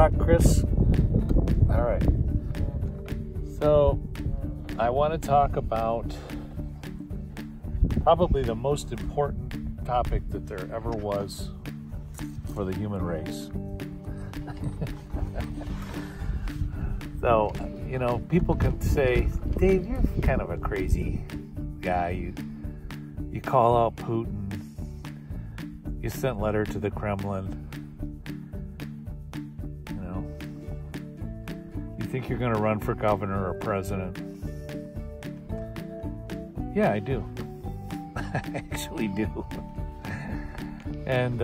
rock, Chris? All right. So I want to talk about probably the most important topic that there ever was for the human race. So, you know, people can say, Dave, you're kind of a crazy guy. You call out Putin. You sent letter to the Kremlin. You know, you think you're going to run for governor or president? Yeah, I do. I actually do. And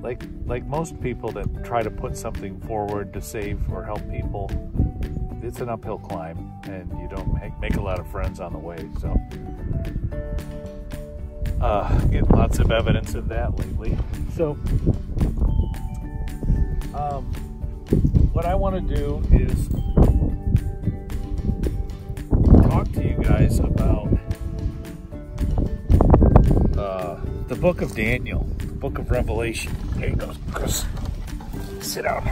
like most people that try to put something forward to save or help people, it's an uphill climb, and you don't make a lot of friends on the way. So, getting lots of evidence of that lately. So, what I want to do is talk to you guys about the book of Daniel, the book of Revelation. There you go, Chris. Sit down.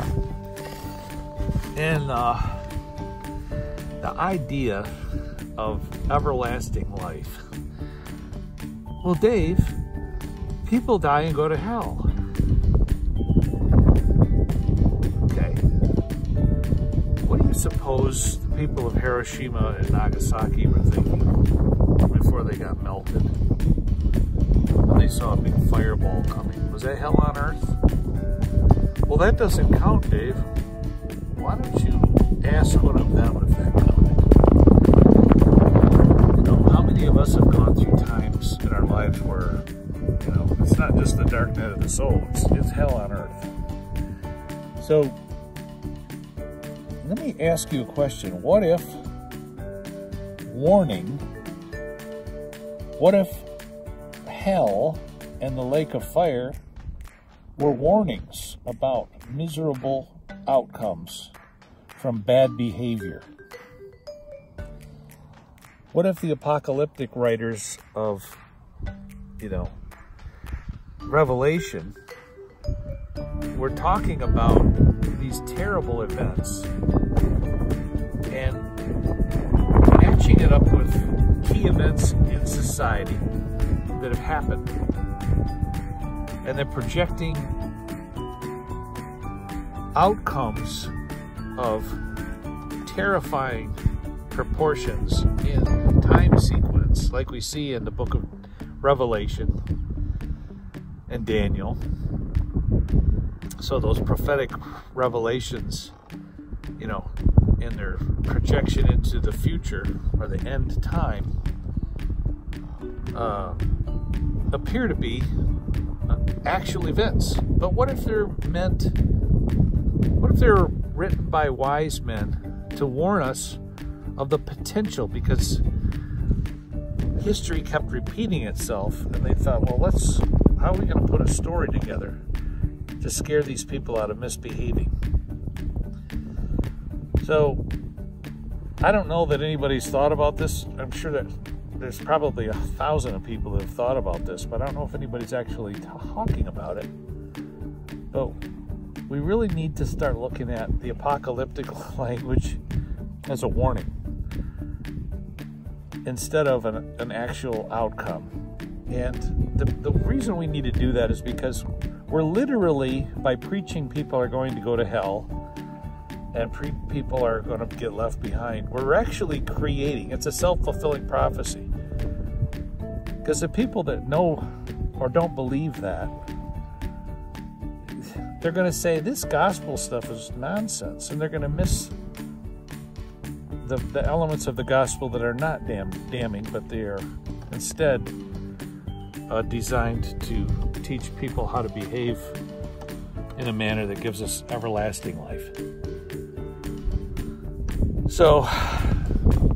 And the idea of everlasting life. Well, Dave, people die and go to hell. Okay. What do you suppose the people of Hiroshima and Nagasaki were thinking before they got melted? When they saw a big fireball coming. Was that hell on earth? Well, that doesn't count, Dave. Why don't you ask one of them if that counted? You know, how many of us have gone through times in our lives where, you know, it's not just the dark night of the soul, it's hell on earth. So, let me ask you a question. What if hell and the lake of fire were warnings about miserable outcomes from bad behavior? What if the apocalyptic writers of, you know, Revelation were talking about these terrible events and matching it up with key events in society that have happened, and they're projecting outcomes of terrifying proportions in time sequence, like we see in the book of Revelation and Daniel. So those prophetic revelations, you know, in their projection into the future or the end time, appear to be actual events. But what if they're written by wise men to warn us of the potential? Because history kept repeating itself, and they thought, well, how are we going to put a story together to scare these people out of misbehaving? So, I don't know that anybody's thought about this. I'm sure that there's probably 1,000 people that have thought about this, but I don't know if anybody's actually talking about it. But we really need to start looking at the apocalyptic language as a warning instead of an actual outcome. And the reason we need to do that is because we're literally, by preaching people are going to go to hell and people are going to get left behind, we're actually creating, it's a self-fulfilling prophecy. Because the people that know or don't believe that, they're going to say this gospel stuff is nonsense, and they're going to miss the elements of the gospel that are not damning, but they are instead designed to teach people how to behave in a manner that gives us everlasting life. So,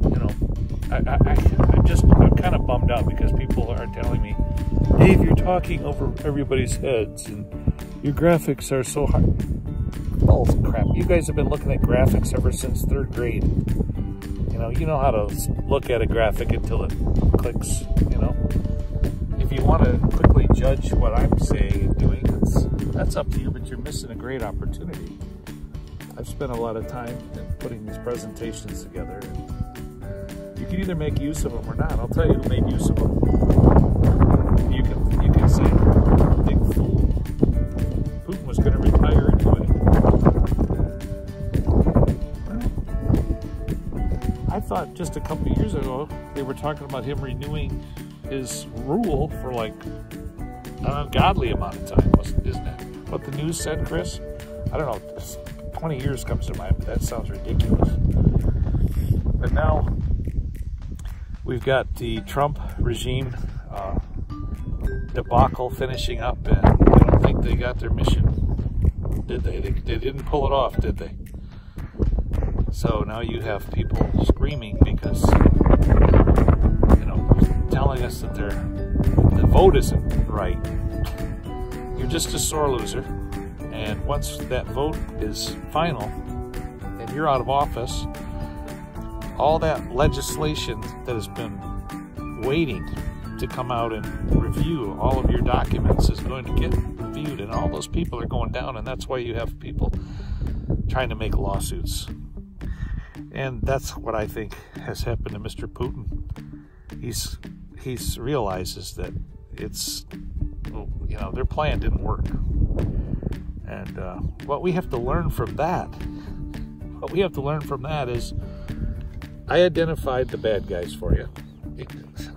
you know, I'm kind of bummed out because people are telling me, Dave, you're talking over everybody's heads and your graphics are so hard. Oh crap, you guys have been looking at graphics ever since 3rd grade. You know how to look at a graphic until it clicks, you know. If you want to quickly judge what I'm saying and doing, that's up to you, but you're missing a great opportunity. I've spent a lot of time in putting these presentations together. You can either make use of them or not. I'll tell you who made use of them. You can say, big fool. Putin was going to retire anyway. Well, I thought just a couple of years ago they were talking about him renewing his rule for like an ungodly amount of time, isn't that what the news said, Chris? I don't know, 20 years comes to mind, but that sounds ridiculous. But now we've got the Trump regime debacle finishing up, and I don't think they got their mission, did they? They didn't pull it off, did they? So now you have people screaming because, telling us that the vote isn't right. You're just a sore loser, and once that vote is final and you're out of office, all that legislation that has been waiting to come out and review all of your documents is going to get reviewed, and all those people are going down, and that's why you have people trying to make lawsuits. And that's what I think has happened to Mr. Putin. He realizes that it's, their plan didn't work. And what we have to learn from that is, I identified the bad guys for you.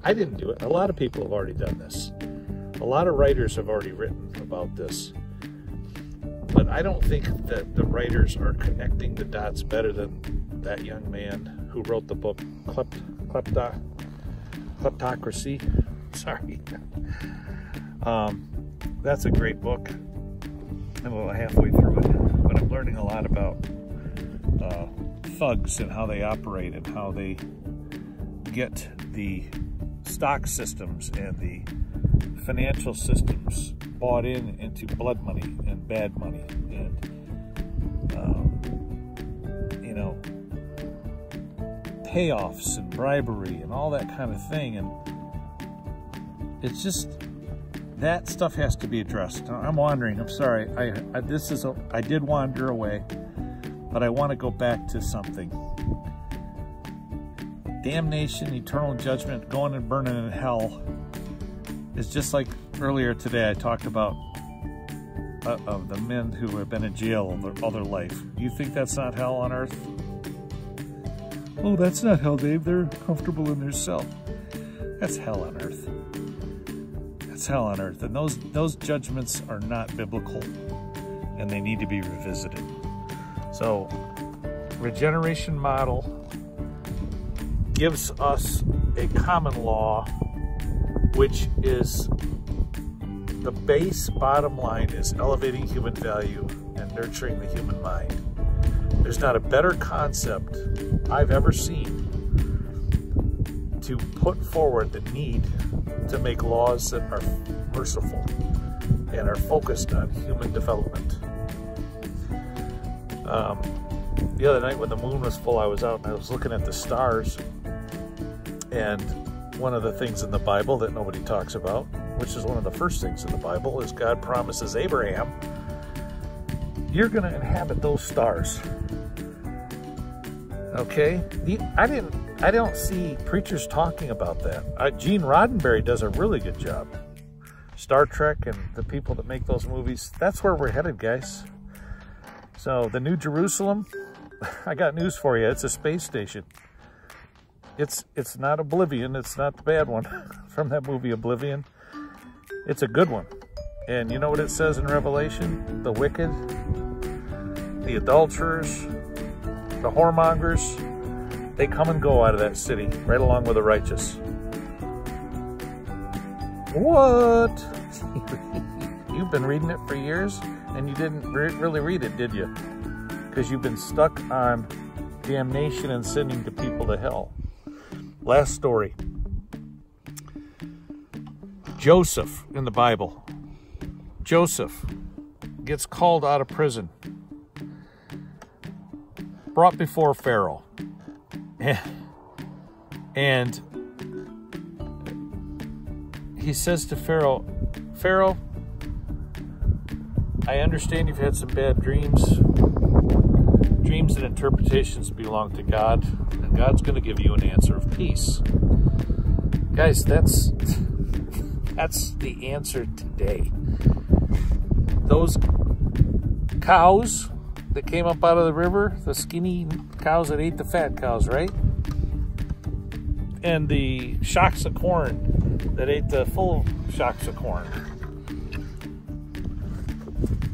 I didn't do it. A lot of people have already done this. A lot of writers have already written about this. But I don't think that the writers are connecting the dots better than that young man who wrote the book Kleptocracy. Sorry. That's a great book. I'm about halfway through it, but I'm learning a lot about thugs and how they operate and how they get the stock systems and the financial systems bought into blood money and bad money and payoffs and bribery and all that kind of thing. And it's just, that stuff has to be addressed. I'm wandering. I'm sorry. I did wander away, but I want to go back to something. Damnation, eternal judgment, going and burning in hell is just like earlier today I talked about of the men who have been in jail all their life. You think that's not hell on earth? Oh, that's not hell, Dave. They're comfortable in their cell. That's hell on earth. That's hell on earth. And those judgments are not biblical, and they need to be revisited. So, regeneration model gives us a common law, which is the base bottom line is elevating human value and nurturing the human mind. There's not a better concept I've ever seen to put forward the need to make laws that are merciful and are focused on human development. The other night when the moon was full, I was out and I was looking at the stars, and one of the things in the Bible that nobody talks about, which is one of the first things in the Bible, is God promises Abraham, you're going to inhabit those stars. Okay? I don't see preachers talking about that. Gene Roddenberry does a really good job. Star Trek and the people that make those movies, that's where we're headed, guys. So the New Jerusalem, I got news for you. It's a space station. It's not Oblivion. It's not the bad one from that movie Oblivion. It's a good one. And you know what it says in Revelation? The wicked, the adulterers, the whoremongers, they come and go out of that city right along with the righteous. What? You've been reading it for years and you didn't really read it, did you? Because you've been stuck on damnation and sending to people to hell. Last story. Joseph in the Bible. Joseph gets called out of prison, brought before Pharaoh, and he says to Pharaoh, Pharaoh, I understand you've had some bad dreams, interpretations belong to God, and God's going to give you an answer of peace. Guys, that's the answer today. Those cows that came up out of the river, the skinny cows that ate the fat cows, right? And the shocks of corn that ate the full shocks of corn.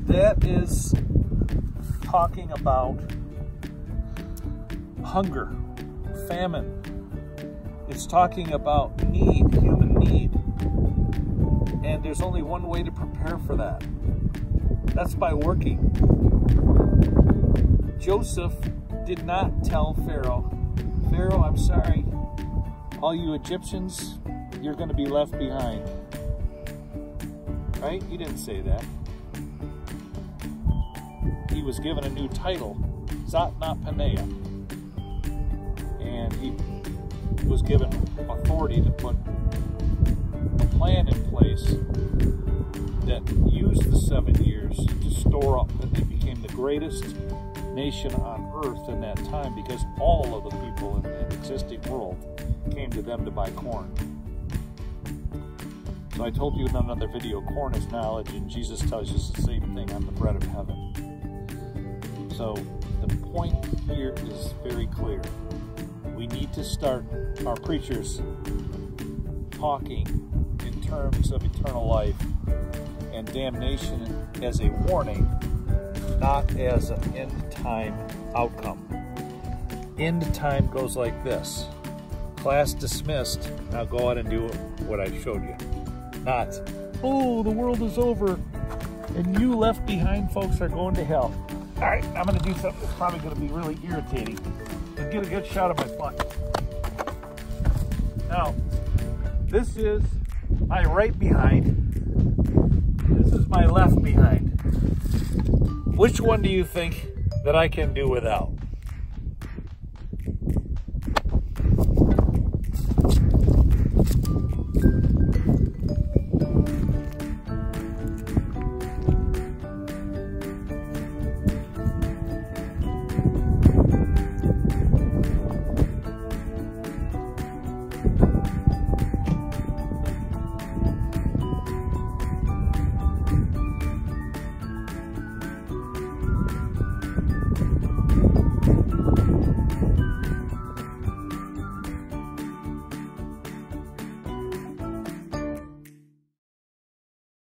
That is talking about hunger, famine. It's talking about need, human need. And there's only one way to prepare for that. That's by working. Joseph did not tell Pharaoh, Pharaoh, I'm sorry, all you Egyptians, you're going to be left behind. Right? He didn't say that. He was given a new title, Zat Not Panea. And he was given authority to put a plan in place that used the 7 years to store up, and they became the greatest nation on earth in that time, because all of the people in the existing world came to them to buy corn. So I told you in another video, corn is knowledge, and Jesus tells us the same thing, I'm the bread of heaven. So the point here is very clear. We need to start our preachers talking in terms of eternal life and damnation as a warning, not as an end time outcome. End time goes like this. Class dismissed, now go out and do what I showed you. Not, oh, the world is over and you left behind folks are going to hell. All right, I'm going to do something that's probably going to be really irritating. Let's get a good shot of my butt. Now, this is my right behind. This is my left behind. Which one do you think that I can do without?